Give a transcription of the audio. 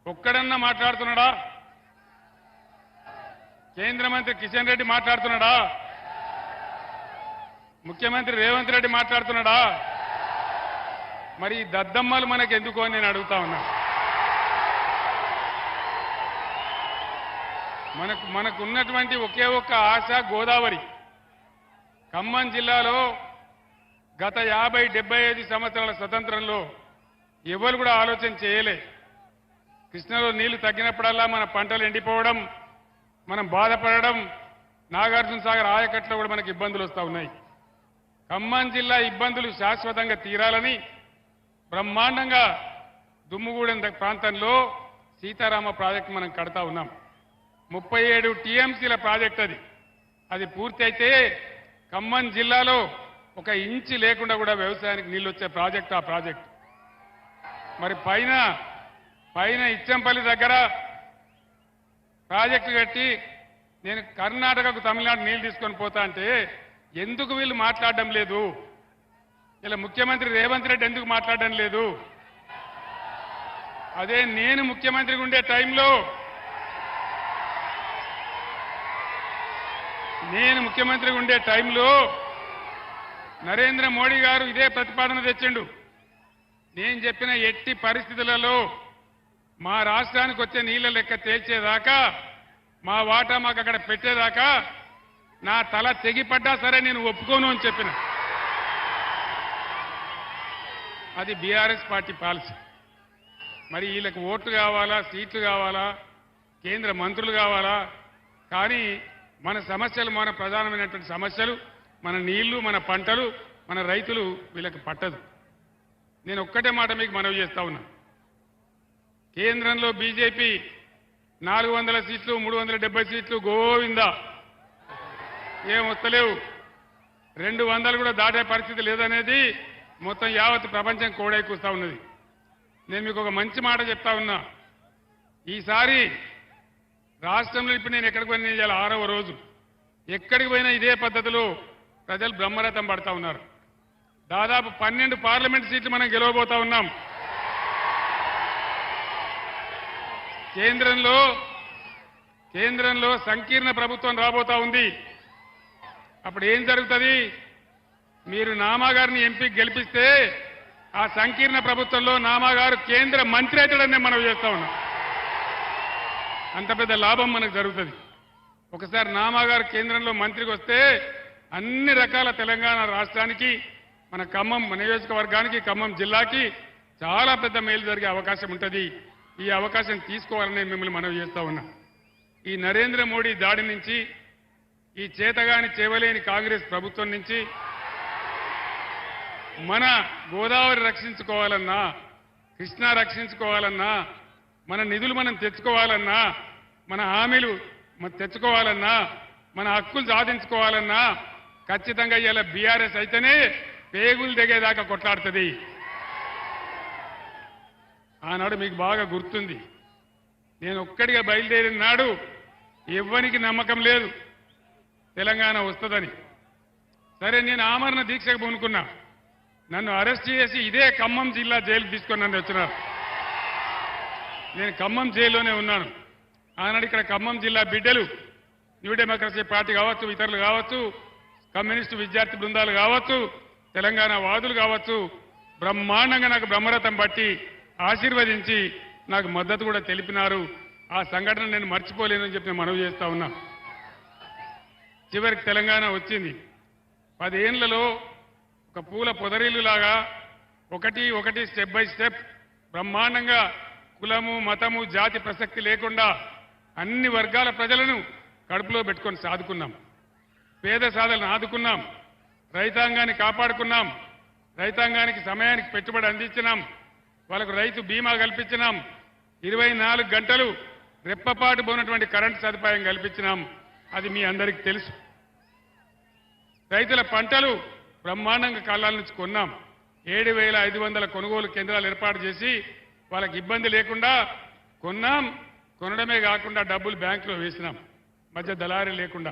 ఒక్కడన్నా మాట్లాడుతున్నాడా? కేంద్ర మంత్రి కిషన్ రెడ్డి మాట్లాడుతున్నాడా? ముఖ్యమంత్రి రేవంత్ రెడ్డి మాట్లాడుతున్నాడా? మరి ఈ దద్దమ్మలు మనకు ఎందుకు అని నేను అడుగుతా ఉన్నా. మనకు ఉన్నటువంటి ఒకే ఒక్క ఆశ గోదావరి. ఖమ్మం జిల్లాలో గత 50-75 సంవత్సరాల స్వతంత్రంలో ఎవరు కూడా ఆలోచన చేయలే. కృష్ణలో నీళ్లు తగ్గినప్పుడల్లా మన పంటలు ఎండిపోవడం, మనం బాధపడడం, నాగార్జున సాగర్ ఆయకట్లో కూడా మనకు ఇబ్బందులు వస్తూ ఉన్నాయి. ఖమ్మం జిల్లా ఇబ్బందులు శాశ్వతంగా తీరాలని బ్రహ్మాండంగా దుమ్ముగూడెం ప్రాంతంలో సీతారామ ప్రాజెక్టు మనం కడతా ఉన్నాం. 37 టీఎంసీల ప్రాజెక్ట్ అది పూర్తి అయితే ఖమ్మం జిల్లాలో ఒక ఇంచి లేకుండా కూడా వ్యవసాయానికి నీళ్ళు వచ్చే ప్రాజెక్ట్ ఆ ప్రాజెక్ట్. మరి పైన ఇచ్చంపల్లి దగ్గర ప్రాజెక్టు కట్టి నేను కర్ణాటకకు తమిళనాడు నీళ్లు తీసుకొని పోతా అంటే ఎందుకు వీళ్ళు మాట్లాడడం లేదు? ఇలా ముఖ్యమంత్రి రేవంత్ రెడ్డి ఎందుకు మాట్లాడడం లేదు? అదే నేను ముఖ్యమంత్రిగా ఉండే టైంలో నరేంద్ర మోడీ గారు ఇదే ప్రతిపాదన తెచ్చిండు. నేను చెప్పిన ఎట్టి పరిస్థితులలో మా రాష్ట్రానికి వచ్చే నీళ్ల లెక్క తేల్చేదాకా, మా వాటా మాకు అక్కడ పెట్టేదాకా నా తల తెగిపడ్డా సరే నేను ఒప్పుకోను అని చెప్పిన. అది బీఆర్ఎస్ పార్టీ పాలసీ. మరి వీళ్ళకి ఓట్లు కావాలా, సీట్లు కావాలా, కేంద్ర మంత్రులు కావాలా? కానీ మన సమస్యలు, మన ప్రధానమైనటువంటి సమస్యలు, మన నీళ్లు, మన పంటలు, మన రైతులు వీళ్ళకి పట్టదు. నేను ఒక్కటే మాట మీకు మనవి చేస్తా ఉన్నా. కేంద్రంలో బీజేపీ 400 సీట్లు, 370 సీట్లు గోవిందా, ఏం వస్తలేవు. 200 కూడా దాటే పరిస్థితి లేదనేది మొత్తం యావత్ ప్రపంచం కోడై కూస్తా ఉన్నది. నేను మీకు ఒక మంచి మాట చెప్తా ఉన్నా. ఈసారి రాష్ట్రంలో ఇప్పుడు నేను ఎక్కడికి పోయినా ఇవాళ 6వ రోజు, ఎక్కడికి పోయినా ఇదే పద్ధతిలో ప్రజలు బ్రహ్మరథం పడతా ఉన్నారు. దాదాపు 12 పార్లమెంట్ సీట్లు మనం గెలవబోతా ఉన్నాం. కేంద్రంలో సంకీర్ణ ప్రభుత్వం రాబోతా ఉంది. అప్పుడు ఏం జరుగుతుంది? మీరు నామాగారిని ఎంపీకి గెలిపిస్తే ఆ సంకీర్ణ ప్రభుత్వంలో నామాగారు కేంద్ర మంత్రి అవుతాడని మనం చేస్తా ఉన్నాం. అంత పెద్ద లాభం మనకు జరుగుతుంది. ఒకసారి నామాగారు కేంద్రంలో మంత్రికి వస్తే అన్ని రకాల తెలంగాణ రాష్ట్రానికి, మన ఖమ్మం నియోజకవర్గానికి, ఖమ్మం జిల్లాకి చాలా పెద్ద మేలు జరిగే అవకాశం ఉంటుంది. ఈ అవకాశం తీసుకోవాలని మిమ్మల్ని మనవి చేస్తా ఉన్నా. ఈ నరేంద్ర మోడీ దాడి నుంచి, ఈ చేతగాని చేవలేని కాంగ్రెస్ ప్రభుత్వం నుంచి మన గోదావరి రక్షించుకోవాలన్నా, కృష్ణా రక్షించుకోవాలన్నా, మన నిధులు మనం తెచ్చుకోవాలన్నా, మన హామీలు తెచ్చుకోవాలన్నా, మన హక్కులు సాధించుకోవాలన్నా ఖచ్చితంగా ఇలా బీఆర్ఎస్ అయితేనే పేగులు దిగేదాకా కొట్లాడుతుంది. ఆనాడు మీకు బాగా గుర్తుంది, నేను ఒక్కడిగా బయలుదేరిన నాడు ఎవ్వనికి నమ్మకం లేదు తెలంగాణ వస్తుందని. సరే, నేను ఆమరణ దీక్షకు పూనుకున్నా. నన్ను అరెస్ట్ చేసి ఇదే ఖమ్మం జిల్లా జైలుకు తీసుకొని నన్ను వచ్చినారు. నేను ఖమ్మం జైల్లోనే ఉన్నాను. ఆనాడు ఇక్కడ ఖమ్మం జిల్లా బిడ్డలు, న్యూ డెమోక్రసీ పార్టీ కావచ్చు, ఇతరులు కావచ్చు, కమ్యూనిస్టు విద్యార్థి బృందాలు కావచ్చు, తెలంగాణ వాదులు కావచ్చు, బ్రహ్మాండంగా నాకు బ్రహ్మరథం పట్టి ఆశీర్వదించి నాకు మద్దతు కూడా తెలిపినారు. ఆ సంఘటన నేను మర్చిపోలేనని చెప్పి నేను మనవి చేస్తా ఉన్నా. చివరికి తెలంగాణ వచ్చింది. 10 ఏళ్లలో ఒక పూల పొదరిల్లులాగా ఒకటి స్టెప్ బై స్టెప్ బ్రహ్మాండంగా కులము, మతము, జాతి ప్రసక్తి లేకుండా అన్ని వర్గాల ప్రజలను కడుపులో పెట్టుకొని సాదుకున్నాం. పేద సాధలను ఆదుకున్నాం. రైతాంగాన్ని కాపాడుకున్నాం. రైతాంగానికి సమయానికి పెట్టుబడి అందించినాం. వాళ్ళకు రైతు బీమా కల్పించినాం. 24 గంటలు రెప్పపాటు పోయినటువంటి కరెంటు సదుపాయం కల్పించినాం. అది మీ అందరికీ తెలుసు. రైతుల పంటలు బ్రహ్మాండంగా కళ్ళాల నుంచి కొన్నాం. 7,500 కొనుగోలు కేంద్రాలు ఏర్పాటు చేసి వాళ్ళకి ఇబ్బంది లేకుండా కొన్నాం. కొనడమే కాకుండా డబ్బులు బ్యాంకులో వేసినాం, మధ్య దళారీ లేకుండా.